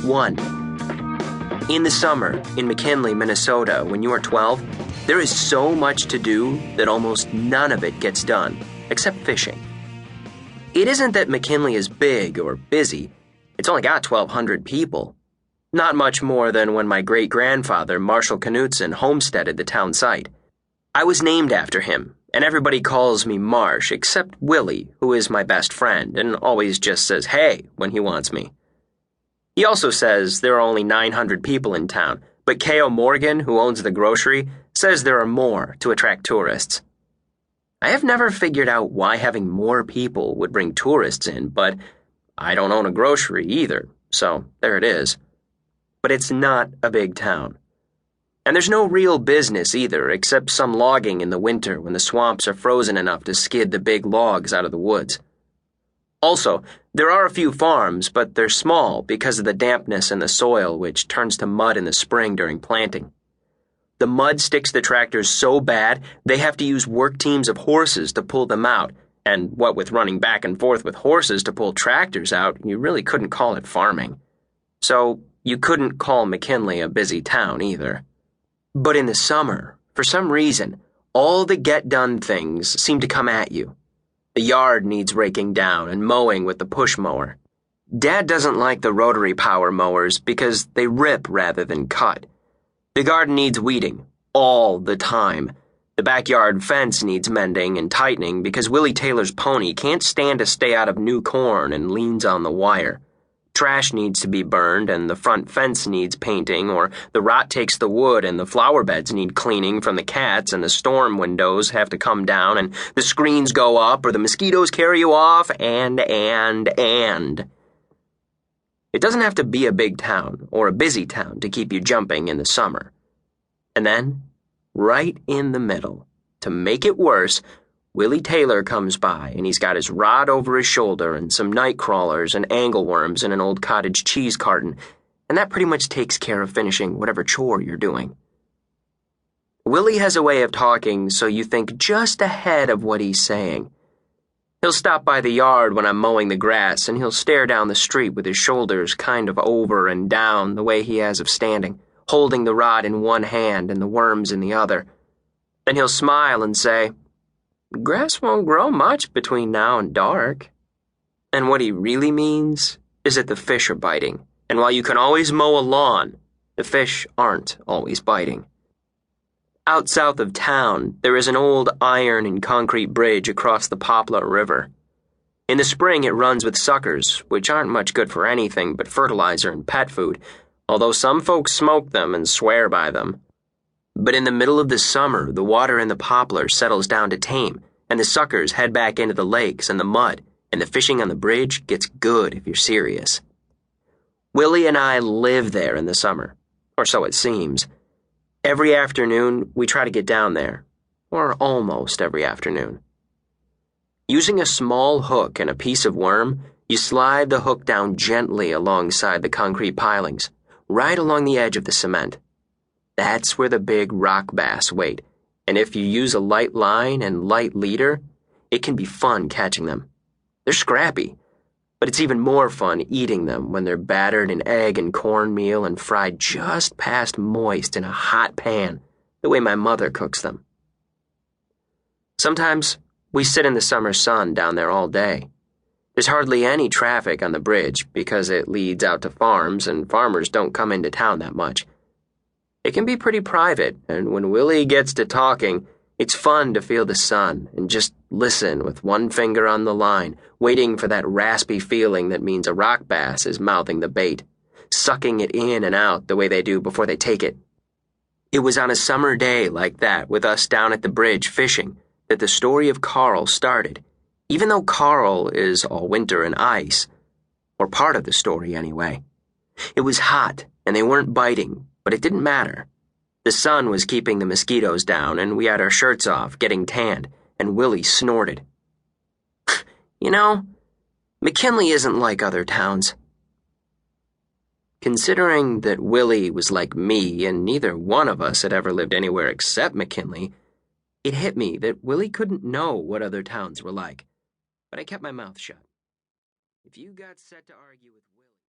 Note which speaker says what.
Speaker 1: 1. In the summer, in McKinley, Minnesota, when you are 12, there is so much to do that almost none of it gets done, except fishing. It isn't that McKinley is big or busy. It's only got 1,200 people. Not much more than when my great-grandfather, Marshall Knutson, homesteaded the town site. I was named after him, and everybody calls me Marsh, except Willy, who is my best friend, and always just says hey when he wants me. He also says there are only 900 people in town, but K.O. Morgan, who owns the grocery, says there are more to attract tourists. I have never figured out why having more people would bring tourists in, but I don't own a grocery either, so there it is. But it's not a big town. And there's no real business either, except some logging in the winter when the swamps are frozen enough to skid the big logs out of the woods. Also, there are a few farms, but they're small because of the dampness in the soil, which turns to mud in the spring during planting. The mud sticks the tractors so bad, they have to use work teams of horses to pull them out, and what with running back and forth with horses to pull tractors out, you really couldn't call it farming. So, you couldn't call McKinley a busy town either. But in the summer, for some reason, all the get-done things seem to come at you. The yard needs raking down and mowing with the push mower. Dad doesn't like the rotary power mowers because they rip rather than cut. The garden needs weeding, all the time. The backyard fence needs mending and tightening because Willie Taylor's pony can't stand to stay out of new corn and leans on the wire. Trash needs to be burned and the front fence needs painting, or the rot takes the wood and the flower beds need cleaning from the cats and the storm windows have to come down and the screens go up or the mosquitoes carry you off and. It doesn't have to be a big town or a busy town to keep you jumping in the summer. And then, right in the middle, to make it worse, Willie Taylor comes by, and he's got his rod over his shoulder and some night crawlers and angleworms in an old cottage cheese carton, and that pretty much takes care of finishing whatever chore you're doing. Willie has a way of talking so you think just ahead of what he's saying. He'll stop by the yard when I'm mowing the grass, and he'll stare down the street with his shoulders kind of over and down the way he has of standing, holding the rod in one hand and the worms in the other. Then he'll smile and say, "Grass won't grow much between now and dark." And what he really means is that the fish are biting, and while you can always mow a lawn, the fish aren't always biting. Out south of town, there is an old iron and concrete bridge across the Poplar River. In the spring, it runs with suckers, which aren't much good for anything but fertilizer and pet food, although some folks smoke them and swear by them. But in the middle of the summer, the water in the poplar settles down to tame, and the suckers head back into the lakes and the mud, and the fishing on the bridge gets good if you're serious. Willie and I live there in the summer, or so it seems. Every afternoon, we try to get down there, or almost every afternoon. Using a small hook and a piece of worm, you slide the hook down gently alongside the concrete pilings, right along the edge of the cement. That's where the big rock bass wait, and if you use a light line and light leader, it can be fun catching them. They're scrappy, but it's even more fun eating them when they're battered in egg and cornmeal and fried just past moist in a hot pan, the way my mother cooks them. Sometimes we sit in the summer sun down there all day. There's hardly any traffic on the bridge because it leads out to farms, and farmers don't come into town that much. It can be pretty private, and when Willie gets to talking, it's fun to feel the sun and just listen with one finger on the line, waiting for that raspy feeling that means a rock bass is mouthing the bait, sucking it in and out the way they do before they take it. It was on a summer day like that with us down at the bridge fishing that the story of Carl started, even though Carl is all winter and ice, or part of the story anyway. It was hot, and they weren't biting, but it didn't matter. The sun was keeping the mosquitoes down, and we had our shirts off, getting tanned, and Willie snorted. You know, McKinley isn't like other towns. Considering that Willie was like me, and neither one of us had ever lived anywhere except McKinley, it hit me that Willie couldn't know what other towns were like, but I kept my mouth shut. If you got set to argue with